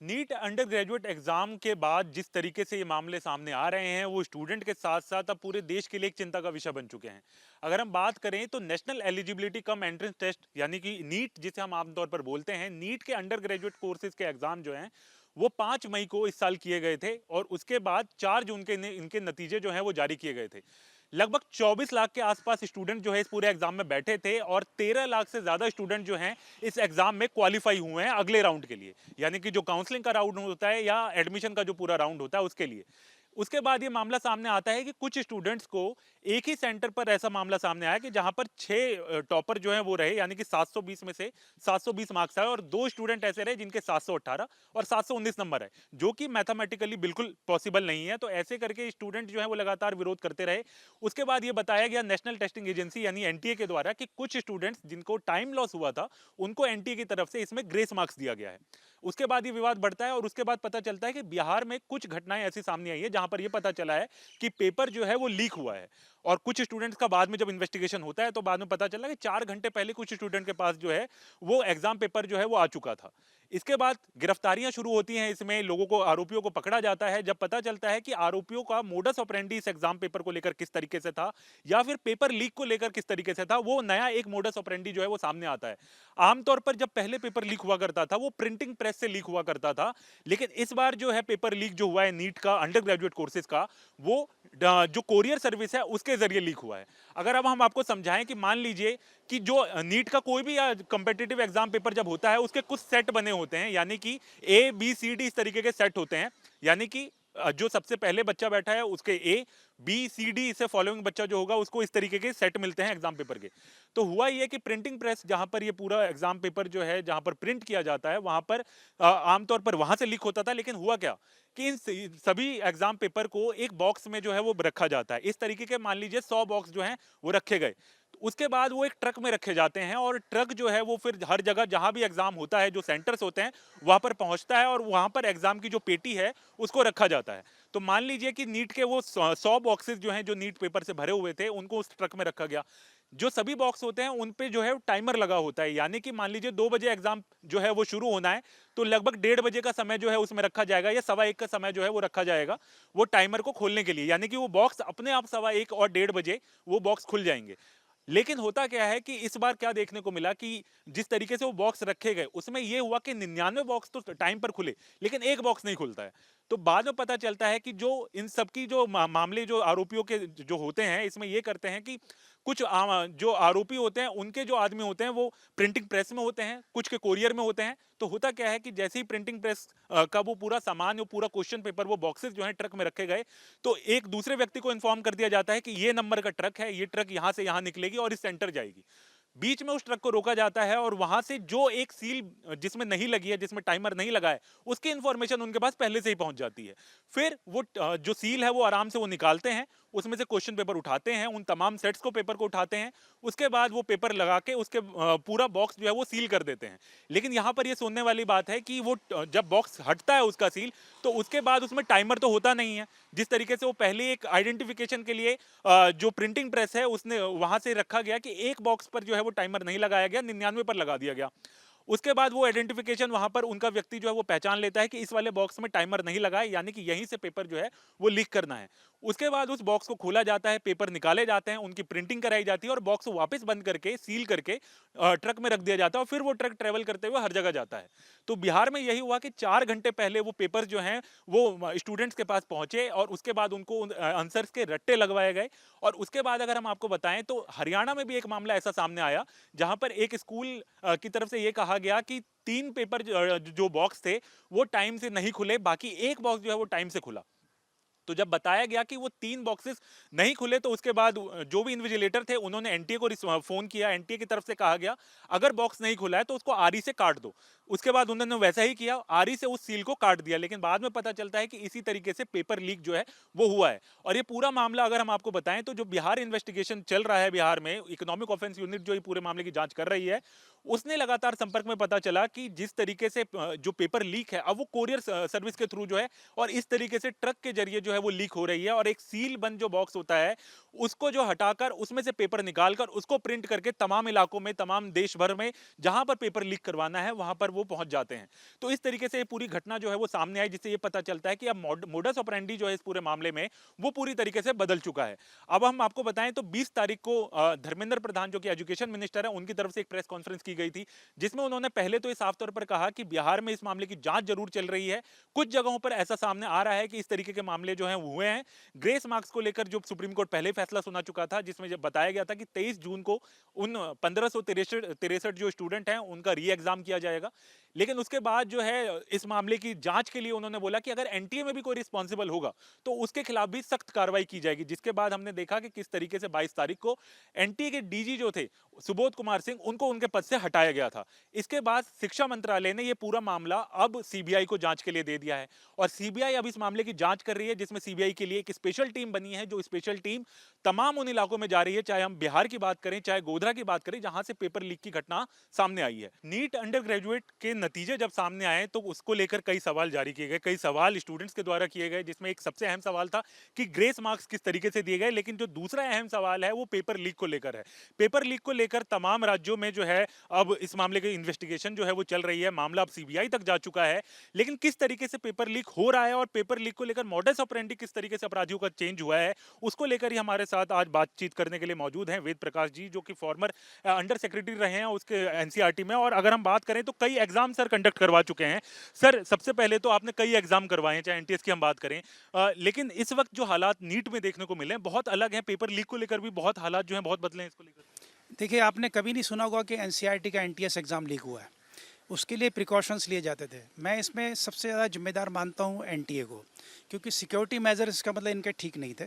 NEET under graduate exam के बाद जिस तरीके से ये मामले सामने आ रहे हैं वो स्टूडेंट के साथ साथ अब पूरे देश के लिए एक चिंता का विषय बन चुके हैं। अगर हम बात करें तो national eligibility cum entrance test यानी कि नीट जिसे हम आमतौर पर बोलते हैं, नीट के अंडर ग्रेजुएट कोर्सेज के एग्जाम जो हैं वो 5 मई को इस साल किए गए थे और उसके बाद 4 जून के इनके नतीजे जो हैं वो जारी किए गए थे। लगभग 24 लाख के आसपास स्टूडेंट जो है इस पूरे एग्जाम में बैठे थे और 13 लाख से ज्यादा स्टूडेंट जो हैं इस एग्जाम में क्वालिफाई हुए हैं अगले राउंड के लिए, यानी कि जो काउंसलिंग का राउंड होता है या एडमिशन का जो पूरा राउंड होता है उसके लिए। उसके बाद ये मामला सामने आता है कि कुछ स्टूडेंट्स को एक ही सेंटर पर ऐसा मामला सामने आया कि जहां पर 6 टॉपर जो हैं वो रहे, यानी कि 720 में से 720 मार्क्स आए और 2 स्टूडेंट ऐसे रहे जिनके 718 और 719 नंबर है, जो कि मैथमेटिकली बिल्कुल पॉसिबल नहीं है। तो ऐसे करके स्टूडेंट जो है वो लगातार विरोध करते रहे। उसके बाद ये बताया गया नेशनल टेस्टिंग एजेंसी यानी एनटीए के द्वारा कि कुछ स्टूडेंट्स जिनको टाइम लॉस हुआ था उनको एनटीए की तरफ से इसमें ग्रेस मार्क्स दिया गया है। उसके बाद ये विवाद बढ़ता है और उसके बाद पता चलता है कि बिहार में कुछ घटनाएं ऐसी सामने आई है जहां पर ये पता चला है कि पेपर जो है वो लीक हुआ है। और कुछ स्टूडेंट्स का बाद में जब इन्वेस्टिगेशन होता है तो बाद में पता चला कि 4 घंटे पहले कुछ स्टूडेंट के पास जो है वो एग्जाम पेपर जो है वो आ चुका था। इसके बाद गिरफ्तारियां शुरू होती हैं, इसमें लोगों को, आरोपियों को पकड़ा जाता है। जब पता चलता है कि आरोपियों का मोडस ऑपरेंडी इस एग्जाम पेपर को लेकर किस तरीके से था या फिर पेपर लीक को लेकर किस तरीके से था, वो नया एक मोडस ऑपरेंडी जो है वो सामने आता है। आमतौर पर जब पहले पेपर लीक हुआ करता था वो प्रिंटिंग प्रेस से लीक हुआ करता था, लेकिन इस बार जो है पेपर लीक जो हुआ है नीट का अंडर ग्रेजुएट कोर्सेज का, वो जो कोरियर सर्विस है उसके जरिए लीक हुआ है। अगर अब हम आपको समझाएं कि मान लीजिए कि जो नीट का कोई भी कंपेटिटिव एग्जाम पेपर जब होता है उसके कुछ सेट बने होते हैं, यानी कि ए बी सी डी इस तरीके के सेट होते हैं। यानी कि जो सबसे पहले बच्चा बैठा है उसके ए बी सी डी इससे फॉलोइंग बच्चा जो होगा उसको इस तरीके के सेट मिलते हैं एग्जाम पेपर के। तो हुआ ये कि प्रिंटिंग प्रेस जहां पर ये पूरा एग्जाम पेपर जो है जहां पर प्रिंट किया जाता है वहां पर आमतौर पर वहां से लीक होता था। लेकिन हुआ क्या कि इन सभी एग्जाम पेपर को एक बॉक्स में जो है वो रखा जाता है। इस तरीके के मान लीजिए 100 बॉक्स जो हैं वो रखे गए। उसके बाद वो एक ट्रक में रखे जाते हैं और ट्रक जो है वो फिर हर जगह जहां भी एग्जाम होता है, जो सेंटर्स होते हैं वहां पर पहुंचता है और वहां पर एग्जाम की जो पेटी है उसको रखा जाता है। तो मान लीजिए कि नीट के वो 100 बॉक्सेस जो हैं जो नीट पेपर से भरे हुए थे उनको उस ट्रक में रखा गया। जो सभी बॉक्स होते हैं उन पे जो है टाइमर लगा होता है, यानी कि मान लीजिए 2 बजे एग्जाम जो है वो शुरू होना है तो लगभग 1:30 बजे का समय जो है उसमें रखा जाएगा या 1:15 का समय जो है वो रखा जाएगा वो टाइमर को खोलने के लिए, यानी कि वो बॉक्स अपने आप 1:15 और 1:30 बजे वो बॉक्स खुल जाएंगे। लेकिन होता क्या है कि इस बार क्या देखने को मिला कि जिस तरीके से वो बॉक्स रखे गए उसमें यह हुआ कि 99 बॉक्स तो टाइम पर खुले लेकिन एक बॉक्स नहीं खुलता है। तो बाद में पता चलता है कि जो इन सबकी जो मामले जो आरोपियों के जो होते हैं इसमें ये करते हैं कि कुछ जो आरोपी होते हैं उनके जो आदमी होते हैं वो प्रिंटिंग प्रेस में होते हैं, कुछ के कोरियर में होते हैं। तो होता क्या है कि जैसे ही प्रिंटिंग प्रेस का वो पूरा सामान, वो पूरा क्वेश्चन पेपर, वो बॉक्सेस जो है ट्रक में रखे गए, तो एक दूसरे व्यक्ति को इन्फॉर्म कर दिया जाता है कि ये नंबर का ट्रक है, ये ट्रक यहां से यहां निकलेगी और इस सेंटर जाएगी। बीच में उस ट्रक को रोका जाता है और वहां से जो एक सील जिसमें नहीं लगी है, जिसमें टाइमर नहीं लगा है, उसकी इंफॉर्मेशन उनके पास पहले से ही पहुंच जाती है। फिर वो जो सील है वो आराम से वो निकालते हैं, उसमें से क्वेश्चन पेपर उठाते हैं, उन तमाम सेट्स को पेपर को उठाते हैं। उसके बाद वो पेपर लगा के उसके पूरा बॉक्स जो है वो सील कर देते हैं। लेकिन यहाँ पर ये सुनने वाली बात है कि वो जब बॉक्स हटता है उसका सील, तो उसके बाद उसमें टाइमर तो होता नहीं है। जिस तरीके से वो पहले एक आइडेंटिफिकेशन के लिए जो प्रिंटिंग प्रेस है उसने वहां से रखा गया कि एक बॉक्स पर जो है वो टाइमर नहीं लगाया गया, 99 पर लगा दिया गया। उसके बाद वो आइडेंटिफिकेशन वहां पर उनका व्यक्ति जो है वो पहचान लेता है कि इस वाले बॉक्स में टाइमर नहीं लगा है, यानी कि यहीं से पेपर जो है वो लीक करना है। उसके बाद उस बॉक्स को खोला जाता है, पेपर निकाले जाते हैं, उनकी प्रिंटिंग कराई जाती है और बॉक्स को वापस बंद करके सील करके ट्रक में रख दिया जाता है और फिर वो ट्रक ट्रेवल करते हुए हर जगह जाता है। तो बिहार में यही हुआ कि 4 घंटे पहले वो पेपर जो है वो स्टूडेंट्स के पास पहुंचे और उसके बाद उनको आंसर्स के रट्टे लगवाए गए। और उसके बाद अगर हम आपको बताएं तो हरियाणा में भी एक मामला ऐसा सामने आया जहां पर एक स्कूल की तरफ से ये कहा गया कि 3 पेपर जो बॉक्स थे वो टाइम से नहीं खुले, बाकी एक बॉक्स जो है वो टाइम से खुला। तो जब बताया गया कि वो 3 बॉक्सेस नहीं खुले तो उसके बाद जो भी इन्विजिलेटर थे उन्होंने एनटीए को फोन किया। एनटीए की तरफ से कहा गया अगर बॉक्स नहीं खुला है तो उसको आरी से काट दो। उसके बाद उन्होंने वैसा ही किया, आरी से उस सील को काट दिया। लेकिन बाद में पता चलता है कि इसी तरीके से पेपर लीक जो है वो हुआ है। और ये पूरा मामला अगर हम आपको बताएं तो जो बिहार इन्वेस्टिगेशन चल रहा है, बिहार में इकोनॉमिक ऑफेंस यूनिट जो ये पूरे मामले की जांच कर रही है, उसने लगातार संपर्क में पता चला कि जिस तरीके से जो पेपर लीक है अब वो कोरियर सर्विस के थ्रू जो है और इस तरीके से ट्रक के जरिए जो है वो लीक हो रही है, और एक सील बंद जो बॉक्स होता है उसको जो हटाकर उसमें से पेपर निकालकर उसको प्रिंट करके तमाम इलाकों में, तमाम देश भर में जहां पर पेपर लीक करवाना है वहां पर वो पहुंच जाते हैं। तो इस तरीके से ये पूरी घटना जो है वो सामने आई, जिससे ये पता चलता है कि अब मोडस ऑपरेंडी जो है इस पूरे मामले में वो पूरी तरीके से बदल चुका है। अब हम आपको बताएं तो 20 तारीख को धर्मेंद्र प्रधान जो कि एजुकेशन मिनिस्टर है उनकी तरफ से एक प्रेस कॉन्फ्रेंस की गई थी, जिसमें उन्होंने पहले तो ये साफ तौर पर कहा कि बिहार में इस मामले की जांच जरूर चल रही है, कुछ जगहों पर ऐसा सामने आ रहा है कि इस तरीके के मामले जो हैं हुए हैं। ग्रेस मार्क्स को लेकर जो सुप्रीम कोर्ट पहले फैसला सुना चुका था, जिसमें जब बताया गया था कि 23 जून को उन 1563 जो स्टूडेंट हैं उनका री एग्जाम किया जाएगा। लेकिन उसके बाद जो है इस मामले की जांच के लिए उन्होंने बोला कि अगर एनटीए में भी कोई रिस्पॉन्सिबल होगा तो उसके खिलाफ भी सख्त कार्रवाई की जाएगी, जिसके बाद हमने देखा कि किस तरीके से 22 तारीख को एनटीए के डीजी जो थे सुबोध कुमार सिंह उनको उनके पद से हटाया गया था। इसके बाद शिक्षा मंत्रालय ने यह पूरा मामला अब सीबीआई को जांच के लिए दे दिया है, और सीबीआई अब इस मामले की जांच कर रही है, जिसमें सीबीआई के लिए एक स्पेशल टीम बनी है। जो स्पेशल टीम तमाम उन इलाकों में जा रही है, चाहे हम बिहार की बात करें चाहे गोधरा की बात करें जहां से पेपर लीक की घटना सामने आई है। नीट अंडर ग्रेजुएट के नतीजे जब सामने आए तो उसको लेकर कई सवाल जारी किए गए, कई सवाल स्टूडेंट्स के द्वारा किए गए, जिसमें एक सबसे अहम सवाल था कि ग्रेस मार्क्स किस तरीके से दिए गए। लेकिन जो दूसरा अहम सवाल है वो पेपर लीक को लेकर है। पेपर लीक को लेकर तमाम राज्यों में जो है अब इस मामले की इन्वेस्टिगेशन जो है वो चल रही है, मामला अब सीबीआई तक जा चुका है। लेकिन किस तरीके से पेपर लीक हो रहा है और पेपर लीक को लेकर मॉडस ऑपरेंडी किस तरीके से अपराधियों का चेंज हुआ है, उसको लेकर ही हमारे साथ आज बातचीत करने के लिए मौजूद हैं वेद प्रकाश जी, जो कि फॉर्मर अंडर सेक्रेटरी रहे हैं उसके एनसीईआरटी में। और अगर हम बात करें तो कई एग्जाम सर कंडक्ट करवा चुके हैं। सर, सबसे पहले तो आपने कई एग्जाम करवाए हैं, चाहे एनटीएस की हम बात करें, लेकिन इस वक्त जो हालात नीट में देखने को मिले हैं बहुत अलग हैं। पेपर लीक को लेकर भी बहुत हालात जो हैं बहुत बदले हैं इसको लेकर। देखिए, आपने कभी नहीं सुना होगा कि एनसीईआरटी का एनटीएस एग्ज़ाम लीक हुआ है। उसके लिए प्रिकॉशंस लिए जाते थे। मैं इसमें सबसे ज़्यादा जिम्मेदार मानता हूँ एनटीए को, क्योंकि सिक्योरिटी मेजर्स का मतलब इनके ठीक नहीं थे।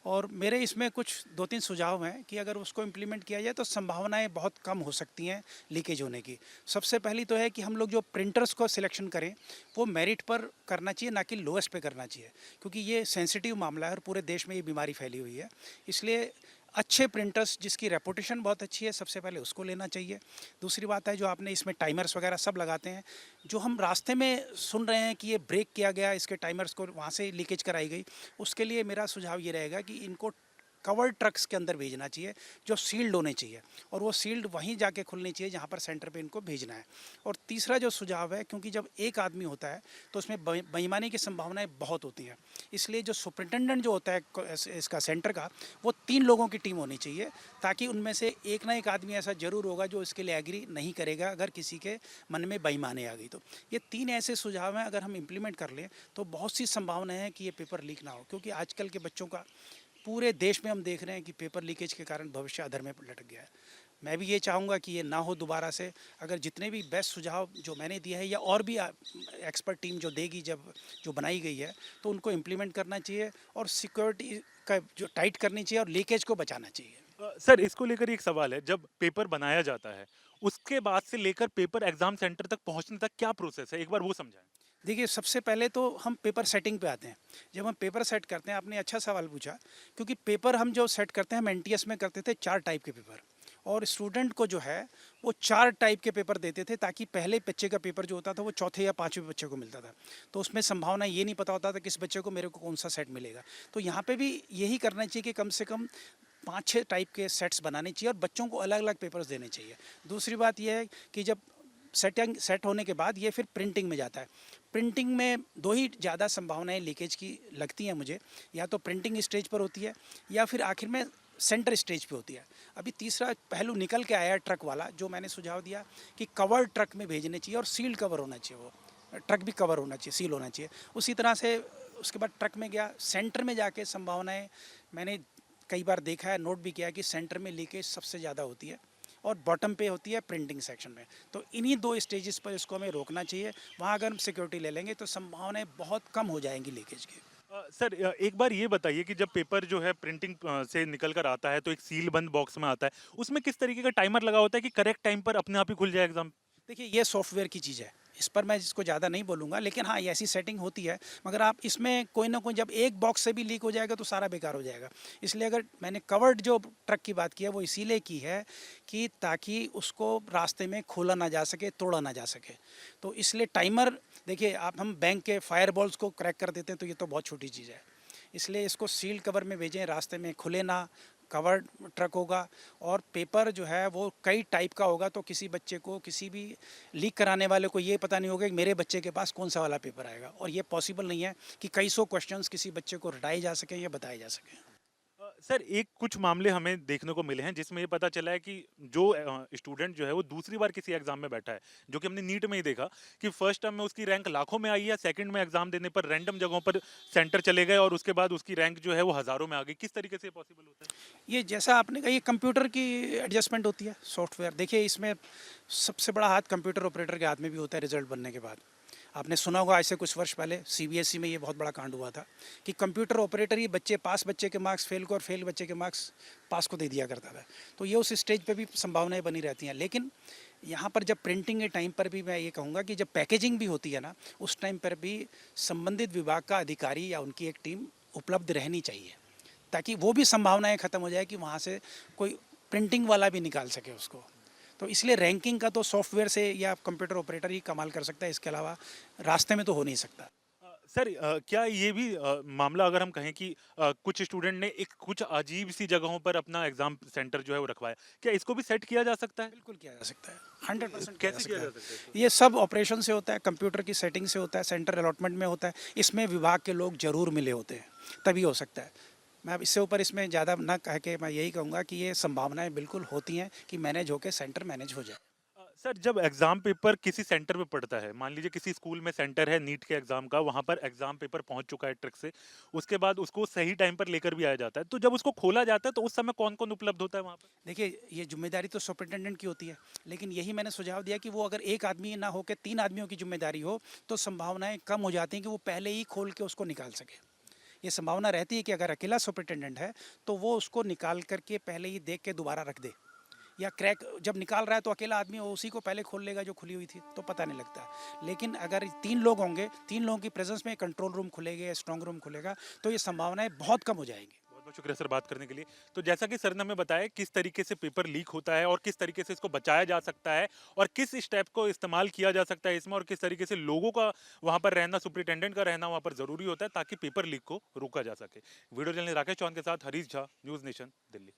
और मेरे इसमें कुछ 2-3 सुझाव हैं कि अगर उसको इम्प्लीमेंट किया जाए तो संभावनाएं बहुत कम हो सकती हैं लीकेज होने की। सबसे पहली तो है कि हम लोग जो प्रिंटर्स को सिलेक्शन करें वो मेरिट पर करना चाहिए, ना कि लोएस्ट पे करना चाहिए, क्योंकि ये सेंसिटिव मामला है और पूरे देश में ये बीमारी फैली हुई है। इसलिए अच्छे प्रिंटर्स जिसकी रेपुटेशन बहुत अच्छी है सबसे पहले उसको लेना चाहिए। दूसरी बात है, जो आपने इसमें टाइमर्स वगैरह सब लगाते हैं, जो हम रास्ते में सुन रहे हैं कि ये ब्रेक किया गया, इसके टाइमर्स को वहाँ से लीकेज कराई गई, उसके लिए मेरा सुझाव ये रहेगा कि इनको कवर्ड ट्रक्स के अंदर भेजना चाहिए जो सील्ड होने चाहिए, और वो सील्ड वहीं जाके खुलनी चाहिए जहाँ पर सेंटर पे इनको भेजना है। और तीसरा जो सुझाव है, क्योंकि जब एक आदमी होता है तो उसमें बेईमानी की संभावनाएं बहुत होती हैं, इसलिए जो सुपरिटेंडेंट जो होता है इसका सेंटर का, वो 3 लोगों की टीम होनी चाहिए, ताकि उनमें से एक ना एक आदमी ऐसा जरूर होगा जो इसके लिए एग्री नहीं करेगा अगर किसी के मन में बेईमानी आ गई तो। ये 3 ऐसे सुझाव हैं, अगर हम इम्प्लीमेंट कर लें तो बहुत सी संभावनाएं हैं कि ये पेपर लीक ना हो, क्योंकि आजकल के बच्चों का पूरे देश में हम देख रहे हैं कि पेपर लीकेज के कारण भविष्य अधर में लटक गया है। मैं भी ये चाहूँगा कि ये ना हो दोबारा से। अगर जितने भी बेस्ट सुझाव जो मैंने दिए हैं या और भी एक्सपर्ट टीम जो देगी, जब जो बनाई गई है, तो उनको इम्प्लीमेंट करना चाहिए और सिक्योरिटी का जो टाइट करनी चाहिए और लीकेज को बचाना चाहिए। सर, इसको लेकर एक सवाल है, जब पेपर बनाया जाता है उसके बाद से लेकर पेपर एग्जाम सेंटर तक पहुंचने तक क्या प्रोसेस है, एक बार वो समझाएं। देखिए, सबसे पहले तो हम पेपर सेटिंग पे आते हैं। जब हम पेपर सेट करते हैं, आपने अच्छा सवाल पूछा, क्योंकि पेपर हम जो सेट करते हैं, हम एनटीएस में करते थे 4 टाइप के पेपर, और स्टूडेंट को जो है वो 4 टाइप के पेपर देते थे, ताकि पहले बच्चे का पेपर जो होता था वो चौथे या 5वें बच्चे को मिलता था। तो उसमें संभावना ये नहीं पता होता था किस बच्चे को मेरे को कौन सा सेट मिलेगा। तो यहाँ पे भी यही करना चाहिए कि कम से कम 5-6 टाइप के सेट्स बनाने चाहिए और बच्चों को अलग अलग पेपर्स देने चाहिए। दूसरी बात यह है कि जब सेट होने के बाद ये फिर प्रिंटिंग में जाता है। प्रिंटिंग में 2 ही ज़्यादा संभावनाएं लीकेज की लगती हैं मुझे, या तो प्रिंटिंग स्टेज पर होती है या फिर आखिर में सेंटर स्टेज पे होती है। अभी तीसरा पहलू निकल के आया ट्रक वाला, जो मैंने सुझाव दिया कि कवर ट्रक में भेजने चाहिए और सील्ड कवर होना चाहिए, वो ट्रक भी कवर होना चाहिए, सील होना चाहिए। उसी तरह से उसके बाद ट्रक में गया, सेंटर में जाके संभावनाएँ मैंने कई बार देखा है, नोट भी किया कि सेंटर में लीकेज सबसे ज़्यादा होती है और बॉटम पे होती है प्रिंटिंग सेक्शन में। तो इन्हीं 2 स्टेजेस पर इसको हमें रोकना चाहिए। वहाँ अगर हम सिक्योरिटी ले लेंगे तो संभावनाएं बहुत कम हो जाएंगी लीकेज की। सर, एक बार ये बताइए कि जब पेपर जो है प्रिंटिंग से निकल कर आता है तो एक सील बंद बॉक्स में आता है, उसमें किस तरीके का टाइमर लगा होता है कि करेक्ट टाइम पर अपने आप ही खुल जाए एग्जाम? देखिए, ये सॉफ्टवेयर की चीज़ है, इस पर मैं इसको ज़्यादा नहीं बोलूँगा, लेकिन हाँ, ये ऐसी सेटिंग होती है। मगर आप इसमें कोई ना कोई, जब एक बॉक्स से भी लीक हो जाएगा तो सारा बेकार हो जाएगा। इसलिए अगर मैंने कवर्ड जो ट्रक की बात की है वो इसीलिए की है कि ताकि उसको रास्ते में खोला ना जा सके, तोड़ा ना जा सके। तो इसलिए टाइमर, देखिए आप, हम बैंक के फायर बॉल्स को क्रैक कर देते हैं तो ये तो बहुत छोटी चीज़ है। इसलिए इसको सील्ड कवर में भेजें, रास्ते में खुले ना। कवर्ड ट्रक होगा और पेपर जो है वो कई टाइप का होगा, तो किसी बच्चे को, किसी भी लीक कराने वाले को ये पता नहीं होगा कि मेरे बच्चे के पास कौन सा वाला पेपर आएगा। और ये पॉसिबल नहीं है कि कई सौ क्वेश्चंस किसी बच्चे को रटाए जा सकें या बताए जा सकें। सर एक कुछ मामले हमें देखने को मिले हैं जिसमें ये पता चला है कि जो स्टूडेंट जो है वो दूसरी बार किसी एग्जाम में बैठा है, जो कि हमने नीट में ही देखा कि फर्स्ट टर्म में उसकी रैंक लाखों में आई है, सेकंड में एग्जाम देने पर रैंडम जगहों पर सेंटर चले गए और उसके बाद उसकी रैंक जो है वो हजारों में आ गई। किस तरीके से पॉसिबल होता है? ये जैसा आपने कहा, ये कंप्यूटर की एडजस्टमेंट होती है, सॉफ्टवेयर। देखिए इसमें सबसे बड़ा हाथ कंप्यूटर ऑपरेटर के हाथ में भी होता है रिजल्ट बनने के बाद। आपने सुना होगा आज से कुछ वर्ष पहले सीबीएसई में ये बहुत बड़ा कांड हुआ था कि कंप्यूटर ऑपरेटर ही पास बच्चे के मार्क्स फेल को और फेल बच्चे के मार्क्स पास को दे दिया करता था। तो ये उस स्टेज पे भी संभावनाएं बनी रहती हैं। लेकिन यहाँ पर जब प्रिंटिंग के टाइम पर भी मैं ये कहूँगा कि जब पैकेजिंग भी होती है ना, उस टाइम पर भी संबंधित विभाग का अधिकारी या उनकी एक टीम उपलब्ध रहनी चाहिए, ताकि वो भी संभावनाएं ख़त्म हो जाए कि वहाँ से कोई प्रिंटिंग वाला भी निकाल सके उसको। तो इसलिए रैंकिंग का तो सॉफ्टवेयर से या कंप्यूटर ऑपरेटर ही कमाल कर सकता है, इसके अलावा रास्ते में तो हो नहीं सकता। सर क्या ये भी मामला अगर हम कहें कि कुछ स्टूडेंट ने एक कुछ अजीब सी जगहों पर अपना एग्जाम सेंटर जो है वो रखवाया, क्या इसको भी सेट किया जा सकता है? बिल्कुल किया जा सकता है, 100% किया जा कैसे किया सकता जा सकता है इसको? है। ये सब ऑपरेशन से होता है, कंप्यूटर की सेटिंग से होता है, सेंटर अलॉटमेंट में होता है। इसमें विभाग के लोग जरूर मिले होते हैं, तभी हो सकता है। मैं अब इससे ऊपर इसमें ज़्यादा ना कह के मैं यही कहूँगा कि ये संभावनाएं बिल्कुल होती हैं कि मैनेज होकर सेंटर मैनेज हो जाए। सर जब एग्जाम पेपर किसी सेंटर पे पड़ता है, मान लीजिए किसी स्कूल में सेंटर है नीट के एग्जाम का, वहां पर एग्जाम पेपर पहुंच चुका है ट्रक से, उसके बाद उसको सही टाइम पर लेकर भी आया जाता है, तो जब उसको खोला जाता है तो उस समय कौन कौन उपलब्ध होता है वहां पर? देखिए ये जिम्मेदारी तो सुपरिटेंडेंट की होती है, लेकिन यही मैंने सुझाव दिया कि वो अगर एक आदमी ना होकर 3 आदमियों की जिम्मेदारी हो तो संभावनाएं कम हो जाती हैं कि वो पहले ही खोल के उसको निकाल सके। ये संभावना रहती है कि अगर अकेला सुपरिटेंडेंट है तो वो उसको निकाल करके पहले ही देख के दोबारा रख दे, या क्रैक जब निकाल रहा है तो अकेला आदमी वो उसी को पहले खोल लेगा जो खुली हुई थी, तो पता नहीं लगता। लेकिन अगर 3 लोग होंगे, 3 लोगों की प्रेजेंस में कंट्रोल रूम खुलेगा, स्ट्रांग रूम खुलेगा, तो ये संभावनाएं बहुत कम हो जाएंगी। बहुत बहुत शुक्रिया सर बात करने के लिए। तो जैसा कि सर ने हमें बताया किस तरीके से पेपर लीक होता है और किस तरीके से इसको बचाया जा सकता है और किस स्टेप को इस्तेमाल किया जा सकता है इसमें, और किस तरीके से लोगों का वहां पर रहना, सुपरिटेंडेंट का रहना वहां पर जरूरी होता है ताकि पेपर लीक को रोका जा सके। वीडियो जर्नलिस्ट राकेश चौहान के साथ हरीश झा, न्यूज नेशन, दिल्ली।